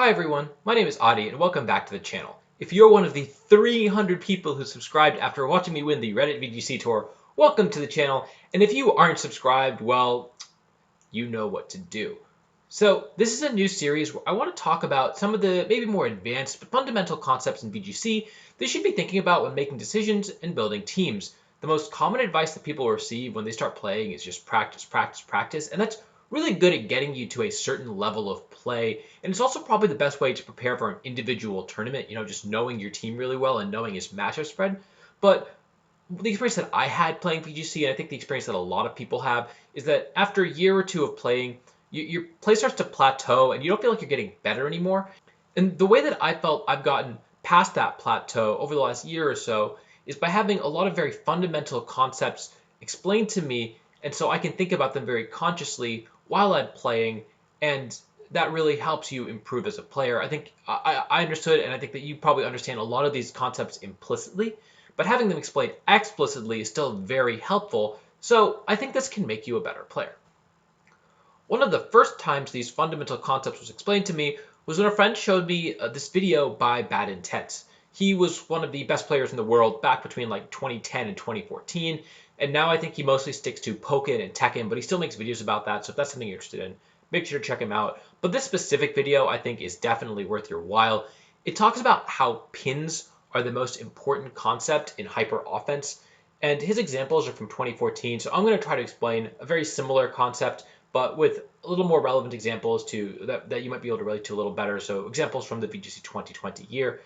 Hi everyone, my name is Adi and welcome back to the channel. If you're one of the 300 people who subscribed after watching me win the Reddit VGC tour, welcome to the channel, and if you aren't subscribed, well, you know what to do. So this is a new series where I want to talk about some of the maybe more advanced but fundamental concepts in VGC that you should be thinking about when making decisions and building teams. The most common advice that people receive when they start playing is just practice, practice, practice, and that's really good at getting you to a certain level of play, and it's also probably the best way to prepare for an individual tournament, just knowing your team really well and knowing his matchup spread. But the experience that I had playing VGC, and I think the experience that a lot of people have, is that after a year or two of playing, your play starts to plateau and you don't feel like you're getting better anymore. And the way that I felt I've gotten past that plateau over the last year or so is by having a lot of very fundamental concepts explained to me, and so I can think about them very consciously while I'm playing, and that really helps you improve as a player. I think I understood, and I think that you probably understand a lot of these concepts implicitly, but having them explained explicitly is still very helpful, so I think this can make you a better player. One of the first times these fundamental concepts was explained to me was when a friend showed me this video by Bad Intents. He was one of the best players in the world back between like 2010 and 2014, and now I think he mostly sticks to Pokken and Tekken, but he still makes videos about that, so if that's something you're interested in, make sure to check him out. But this specific video I think is definitely worth your while. It talks about how pins are the most important concept in hyper offense, and his examples are from 2014, so I'm going to try to explain a very similar concept but with a little more relevant examples that you might be able to relate to a little better. So examples from the VGC 2020 year.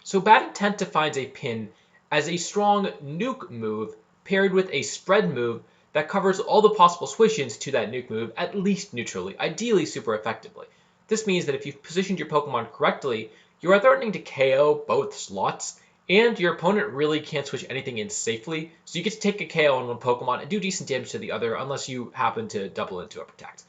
So Bad Intent defines a pin as a strong nuke move paired with a spread move that covers all the possible switch-ins to that nuke move at least neutrally, ideally super effectively. This means that if you've positioned your Pokemon correctly, you are threatening to KO both slots, and your opponent really can't switch anything in safely, so you get to take a KO on one Pokemon and do decent damage to the other unless you happen to double into a Protect.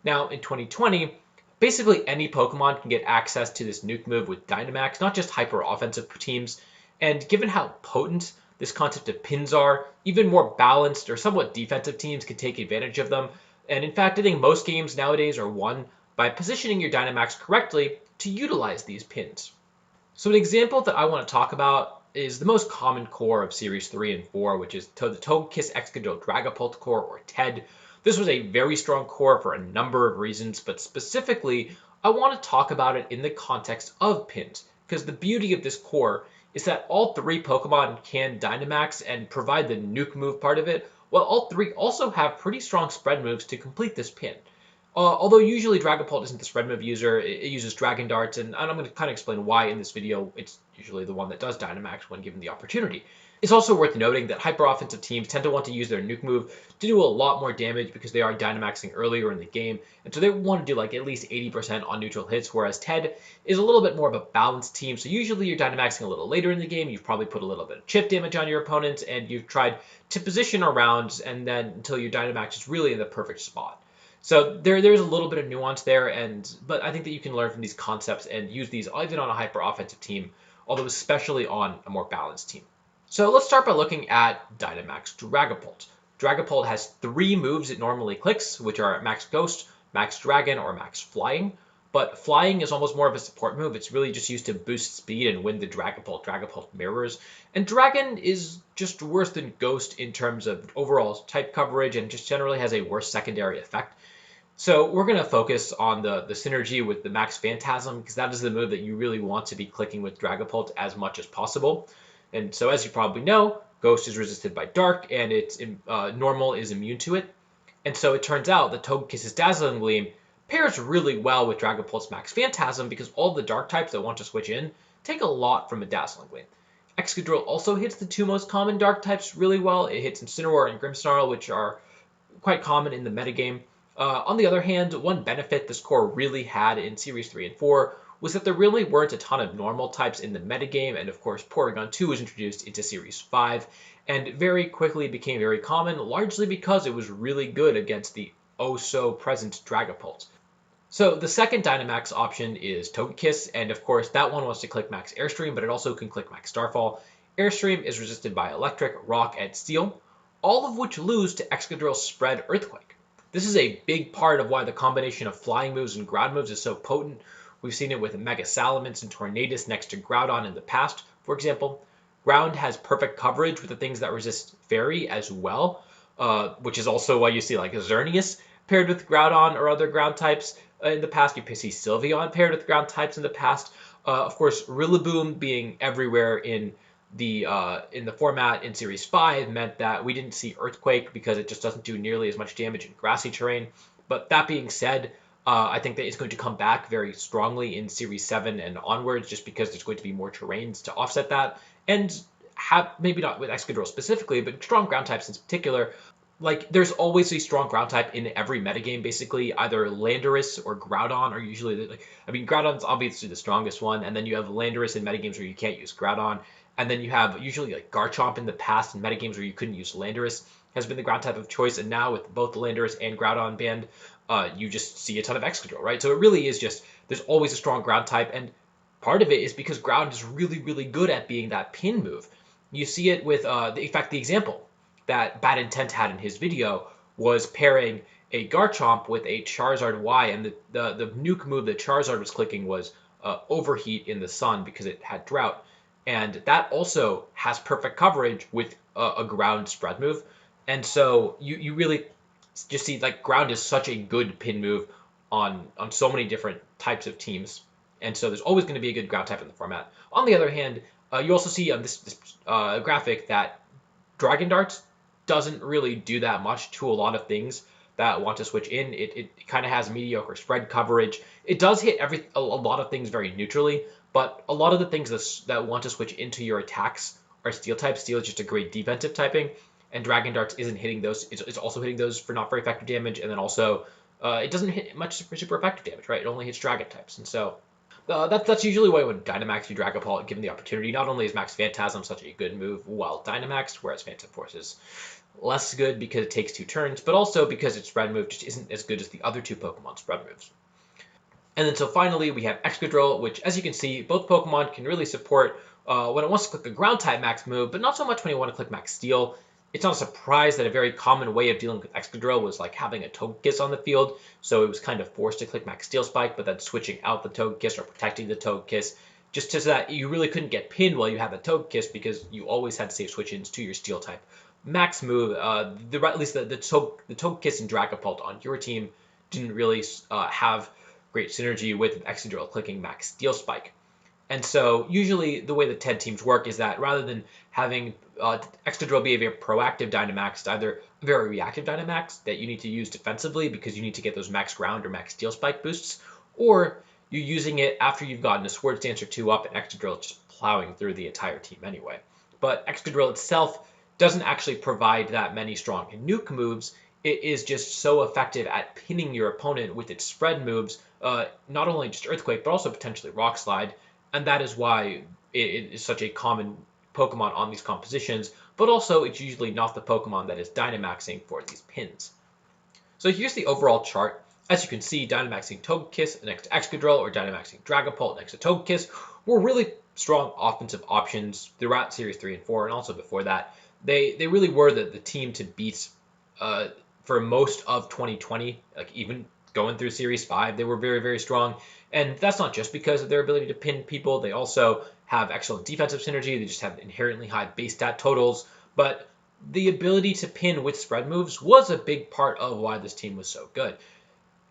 Now, in 2020, basically any Pokemon can get access to this nuke move with Dynamax, not just hyper-offensive teams, and given how potent this concept of pins are, even more balanced or somewhat defensive teams can take advantage of them, and in fact, I think most games nowadays are won by positioning your Dynamax correctly to utilize these pins. So an example that I want to talk about is the most common core of Series 3 and 4, which is the Tokenkiss Excadrill Dragapult core, or TED. This was a very strong core for a number of reasons, but specifically, I want to talk about it in the context of pins, because the beauty of this core is that all three Pokemon can Dynamax and provide the nuke move part of it, while all three also have pretty strong spread moves to complete this pin. Although usually Dragapult isn't the spread move user, it uses Dragon Darts, and I'm going to kind of explain why in this video it's usually the one that does Dynamax when given the opportunity. It's also worth noting that hyper-offensive teams tend to want to use their nuke move to do a lot more damage because they are Dynamaxing earlier in the game, and so they want to do like at least 80% on neutral hits, whereas TED is a little bit more of a balanced team, so usually you're Dynamaxing a little later in the game, you've probably put a little bit of chip damage on your opponent, and you've tried to position around and then until your Dynamax is really in the perfect spot. So there's a little bit of nuance there, but I think that you can learn from these concepts and use these even on a hyper-offensive team, although especially on a more balanced team. So let's start by looking at Dynamax Dragapult. Dragapult has three moves it normally clicks, which are Max Ghost, Max Dragon, or Max Flying. But Flying is almost more of a support move. It's really just used to boost speed and win the Dragapult mirrors. And Dragon is just worse than Ghost in terms of overall type coverage and just generally has a worse secondary effect. So we're going to focus on the synergy with the Max Phantasm because that is the move that you really want to be clicking with Dragapult as much as possible. And so as you probably know, Ghost is resisted by Dark and its normal is immune to it. And so it turns out that Togekiss' Dazzling Gleam pairs really well with Dragapult's Max Phantasm because all the Dark types that want to switch in take a lot from a Dazzling Gleam. Excadrill also hits the two most common Dark types really well. It hits Incineroar and Grimmsnarl, which are quite common in the metagame. On the other hand, one benefit this core really had in Series 3 and 4 was that there really weren't a ton of normal types in the metagame, and of course Porygon 2 was introduced into Series 5, and very quickly became very common, largely because it was really good against the oh-so-present Dragapult. So the second Dynamax option is Tokenkiss, and of course that one wants to click Max Airstream, but it also can click Max Starfall. Airstream is resisted by Electric, Rock, and Steel, all of which lose to Excadrill's Spread Earthquake. This is a big part of why the combination of flying moves and ground moves is so potent, We've seen it with Mega Salamence and Tornadus next to Groudon in the past, for example. Ground has perfect coverage with the things that resist Fairy as well, which is also why you see like Xerneas paired with Groudon or other ground types in the past. You see Sylveon paired with ground types in the past. Of course, Rillaboom being everywhere in the format in Series 5 meant that we didn't see Earthquake because it just doesn't do nearly as much damage in grassy terrain. But that being said, I think that it's going to come back very strongly in Series 7 and onwards just because there's going to be more terrains to offset that. And maybe not with Excadrill specifically, but strong ground types in particular. Like, there's always a strong ground type in every metagame, basically. Either Landorus or Groudon are usually, Groudon's obviously the strongest one, and then you have Landorus in metagames where you can't use Groudon, and then you have usually like Garchomp in the past in metagames where you couldn't use Landorus has been the ground type of choice, and now with both Landorus and Groudon banned, you just see a ton of Excadrill, right? So it really is just, there's always a strong ground type, and part of it is because Ground is really, really good at being that pin move. You see it with, in fact, the example that Bad Intent had in his video was pairing a Garchomp with a Charizard Y, and the nuke move that Charizard was clicking was Overheat in the sun because it had Drought, and that also has perfect coverage with a ground spread move, and so you really just see like Ground is such a good pin move on so many different types of teams, and so there's always going to be a good ground type in the format. On the other hand, you also see on this graphic that Dragon Darts doesn't really do that much to a lot of things that want to switch in. It kind of has mediocre spread coverage. It does hit a lot of things very neutrally, but a lot of the things that want to switch into your attacks are Steel type. Steel is just a great defensive typing, and Dragon Darts isn't hitting those. It's also hitting those for not very effective damage, and then also it doesn't hit much super effective damage, right? It only hits Dragon types, and so that's usually why when Dynamax you Dragapult given the opportunity. Not only is Max Phantasm such a good move while Dynamaxed, whereas Phantom Force is less good because it takes 2 turns, but also because its spread move just isn't as good as the other 2 Pokemon spread moves. And then so finally we have Excadrill, which as you can see, both Pokemon can really support when it wants to click a ground type max move, but not so much when you want to click max steel. It's not a surprise that a very common way of dealing with Excadrill was like having a Togekiss on the field, so it was kind of forced to click max steel spike, but then switching out the Togekiss or protecting the Togekiss, just so that you really couldn't get pinned while you had the Togekiss because you always had to save switch-ins to your steel type max move. At least the Togekiss and Dragapult on your team didn't really have great synergy with Excadrill clicking max steel spike. And so usually the way the TED teams work is that rather than having Excadrill be a very proactive Dynamax, it's either a very reactive Dynamax that you need to use defensively because you need to get those max ground or max steel spike boosts, or you're using it after you've gotten a Swords Dance or 2 up and Excadrill just plowing through the entire team anyway. But Excadrill itself doesn't actually provide that many strong nuke moves. It is just so effective at pinning your opponent with its spread moves, not only just Earthquake, but also potentially Rock Slide, and that is why it is such a common Pokemon on these compositions, but also it's usually not the Pokemon that is Dynamaxing for these pins. So here's the overall chart. As you can see, Dynamaxing Togekiss next to Excadrill or Dynamaxing Dragapult next to Togekiss were really strong offensive options throughout Series 3 and 4, and also before that. They really were the team to beat for most of 2020, like even going through Series 5, they were very, very strong. And that's not just because of their ability to pin people. They also have excellent defensive synergy. They just have inherently high base stat totals. But the ability to pin with spread moves was a big part of why this team was so good.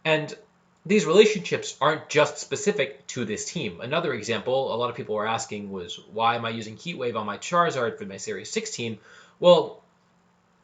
And these relationships aren't just specific to this team. Another example, a lot of people were asking, was why am I using Heat Wave on my Charizard for my Series 6 team? Well,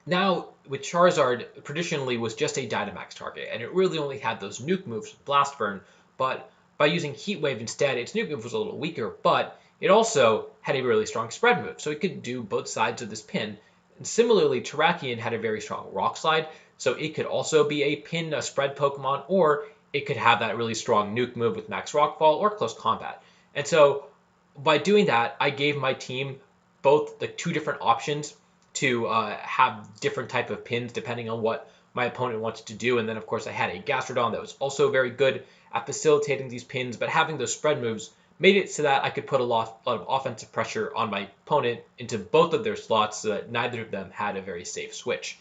now with Charizard, traditionally was just a Dynamax target, and it really only had those nuke moves with Blast Burn, but by using Heat Wave instead, its nuke move was a little weaker, but it also had a really strong spread move, so it could do both sides of this pin. And similarly, Terrakion had a very strong Rock Slide, so it could also be a pin, a spread Pokemon, or it could have that really strong nuke move with Max Rockfall or Close Combat. And so by doing that, I gave my team both the 2 different options to have different type of pins depending on what my opponent wanted to do. And then, of course, I had a Gastrodon that was also very good at facilitating these pins, but having those spread moves made it so that I could put a lot of offensive pressure on my opponent into both of their slots so that neither of them had a very safe switch.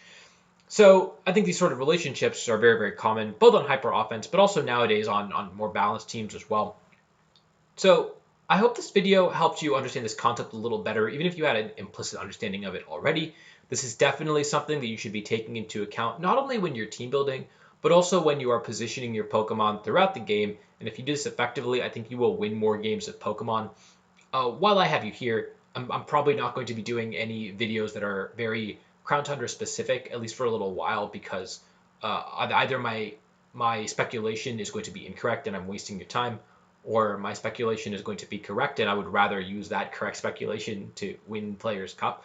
So I think these sort of relationships are very, very common, both on hyper offense, but also nowadays on more balanced teams as well. So I hope this video helped you understand this concept a little better, even if you had an implicit understanding of it already. This is definitely something that you should be taking into account, not only when you're team building, but also when you are positioning your Pokemon throughout the game. And if you do this effectively, I think you will win more games of Pokemon. While I have you here, I'm probably not going to be doing any videos that are very Crown Tundra specific, at least for a little while, because either my speculation is going to be incorrect and I'm wasting your time, or my speculation is going to be correct and I would rather use that correct speculation to win Players Cup.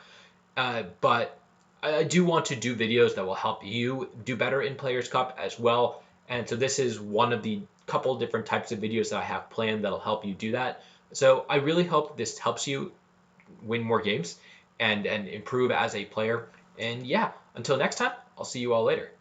But I do want to do videos that will help you do better in Players Cup as well. And so this is one of the couple different types of videos that I have planned that'll help you do that. So I really hope this helps you win more games and improve as a player. And yeah, until next time, I'll see you all later.